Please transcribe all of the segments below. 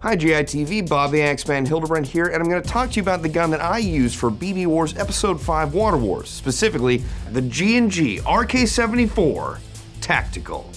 Hi GITV, Bob the Axeman Hildebrand here, and I'm going to talk to you about the gun that I used for BB Wars Episode 5 Water Wars, specifically the G&G RK74 Tactical.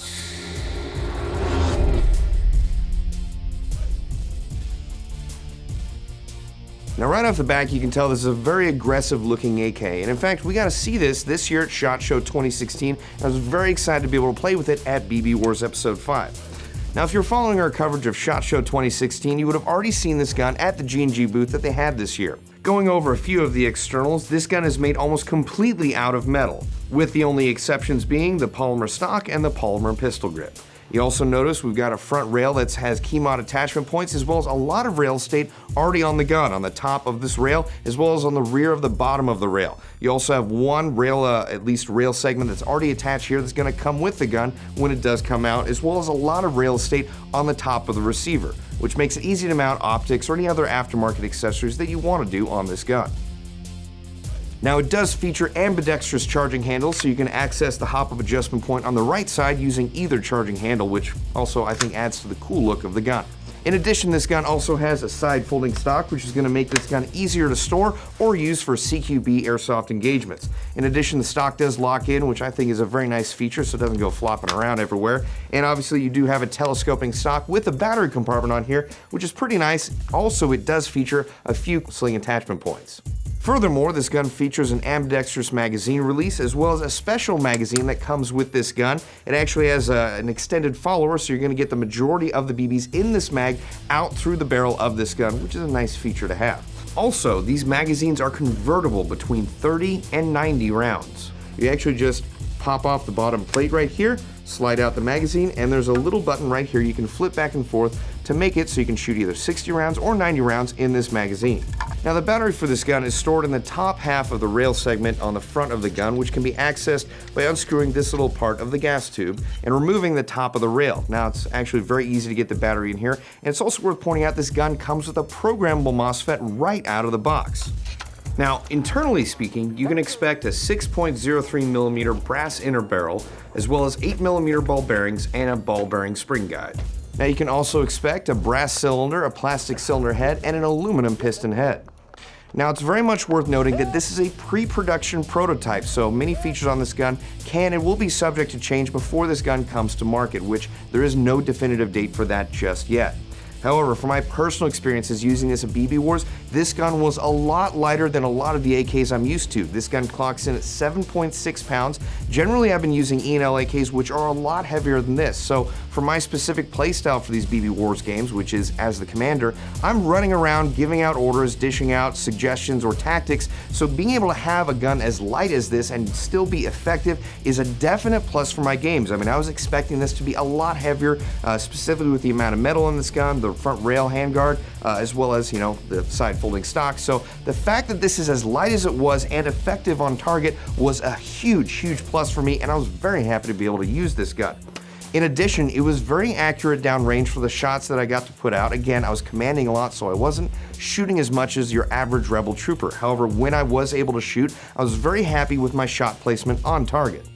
Now right off the back you can tell this is a very aggressive looking AK, and in fact we got to see this year at SHOT Show 2016, and I was very excited to be able to play with it at BB Wars Episode 5. Now if you're following our coverage of SHOT Show 2016, you would have already seen this gun at the G&G booth that they had this year. Going over a few of the externals, this gun is made almost completely out of metal, with the only exceptions being the polymer stock and the polymer pistol grip. You also notice we've got a front rail that has key mod attachment points, as well as a lot of rail state already on the gun, on the top of this rail, as well as on the rear of the bottom of the rail. You also have one rail, at least rail segment that's already attached here that's going to come with the gun when it does come out, as well as a lot of rail estate on the top of the receiver, which makes it easy to mount optics or any other aftermarket accessories that you want to do on this gun. Now it does feature ambidextrous charging handles, so you can access the hop-up adjustment point on the right side using either charging handle, which also I think adds to the cool look of the gun. In addition, this gun also has a side folding stock, which is going to make this gun easier to store or use for CQB airsoft engagements. In addition, the stock does lock in, which I think is a very nice feature so it doesn't go flopping around everywhere. And obviously you do have a telescoping stock with a battery compartment on here, which is pretty nice. Also, it does feature a few sling attachment points. Furthermore, this gun features an ambidextrous magazine release, as well as a special magazine that comes with this gun. It actually has an extended follower, so you're going to get the majority of the BBs in this mag out through the barrel of this gun, which is a nice feature to have. Also, these magazines are convertible between 30 and 90 rounds. You actually just pop off the bottom plate right here, slide out the magazine, and there's a little button right here you can flip back and forth to make it so you can shoot either 60 rounds or 90 rounds in this magazine. Now the battery for this gun is stored in the top half of the rail segment on the front of the gun, which can be accessed by unscrewing this little part of the gas tube and removing the top of the rail. Now it's actually very easy to get the battery in here, and it's also worth pointing out this gun comes with a programmable MOSFET right out of the box. Now, internally speaking, you can expect a 6.03mm brass inner barrel, as well as 8mm ball bearings and a ball bearing spring guide. Now you can also expect a brass cylinder, a plastic cylinder head, and an aluminum piston head. Now it's very much worth noting that this is a pre-production prototype, so many features on this gun can and will be subject to change before this gun comes to market, which there is no definitive date for that just yet. However, from my personal experiences using this at BB Wars, this gun was a lot lighter than a lot of the AKs I'm used to. This gun clocks in at 7.6 pounds. Generally, I've been using E&L AKs, which are a lot heavier than this. So for my specific playstyle for these BB Wars games, which is as the commander, I'm running around giving out orders, dishing out suggestions or tactics. So being able to have a gun as light as this and still be effective is a definite plus for my games. I mean, I was expecting this to be a lot heavier, specifically with the amount of metal in this gun, the front rail handguard, as well as, the side folding stock. So the fact that this is as light as it was and effective on target was a huge plus for me, and I was very happy to be able to use this gun. In addition, it was very accurate downrange for the shots that I got to put out. Again, I was commanding a lot, so I wasn't shooting as much as your average Rebel trooper. However, when I was able to shoot, I was very happy with my shot placement on target.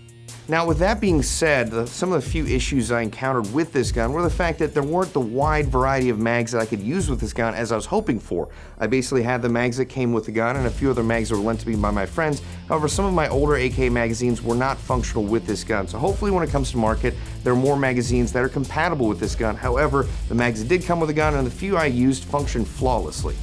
Now with that being said, some of the few issues I encountered with this gun were the fact that there weren't the wide variety of mags that I could use with this gun as I was hoping for. I basically had the mags that came with the gun and a few other mags that were lent to me by my friends. However, some of my older AK magazines were not functional with this gun, so hopefully when it comes to market, there are more magazines that are compatible with this gun. However, the mags that did come with the gun and the few I used functioned flawlessly.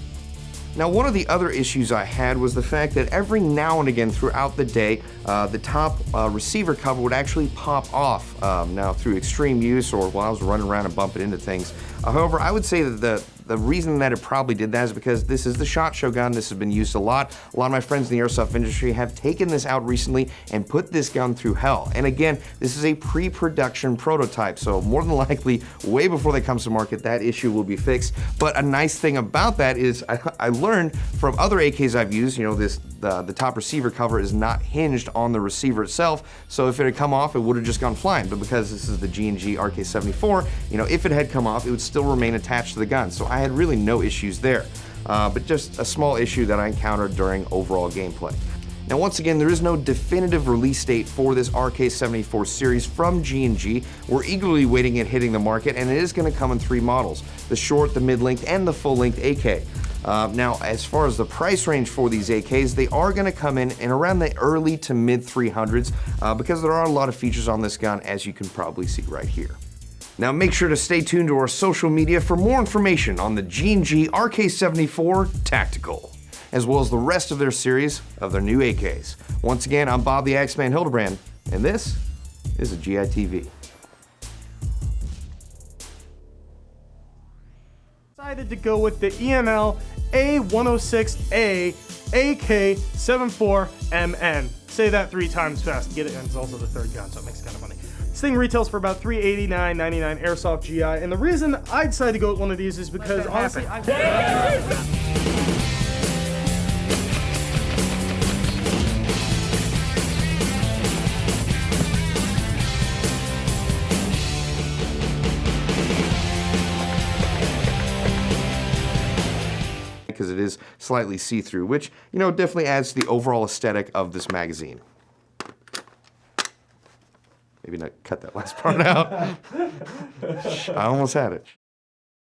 Now, one of the other issues I had was the fact that every now and again throughout the day, the top receiver cover would actually pop off, now through extreme use or while I was running around and bumping into things. However, I would say that the reason that it probably did that is because this is the SHOT Show gun. This has been used a lot. A lot of my friends in the airsoft industry have taken this out recently and put this gun through hell. And again, this is a pre-production prototype, so more than likely, way before they come to market, that issue will be fixed. But a nice thing about that is I learned from other AKs I've used, the top receiver cover is not hinged on the receiver itself, so if it had come off, it would have just gone flying. But because this is the G&G RK74, if it had come off, it would still remain attached to the gun. So I had really no issues there, but just a small issue that I encountered during overall gameplay. Now once again, there is no definitive release date for this RK74 series from G&G. We're eagerly waiting at hitting the market, and it is going to come in 3 models: the short, the mid-length, and the full-length AK. Now, as far as the price range for these AKs, they are going to come in around the early to mid 300s because there are a lot of features on this gun, as you can probably see right here. Now make sure to stay tuned to our social media for more information on the G&G RK74 Tactical, as well as the rest of their series of their new AKs. Once again, I'm Bob the Axeman Hildebrand, and this is a GITV. Decided to go with the EML A106A AK74MN. Say that 3 times fast. Get it, and it's also the 3rd gun, so it makes it kind of funny. This thing retails for about $389.99 Airsoft GI, and the reason I decided to go with one of these is because honestly, because it is slightly see-through, which, you know, definitely adds to the overall aesthetic of this magazine. Maybe not cut that last part out. I almost had it.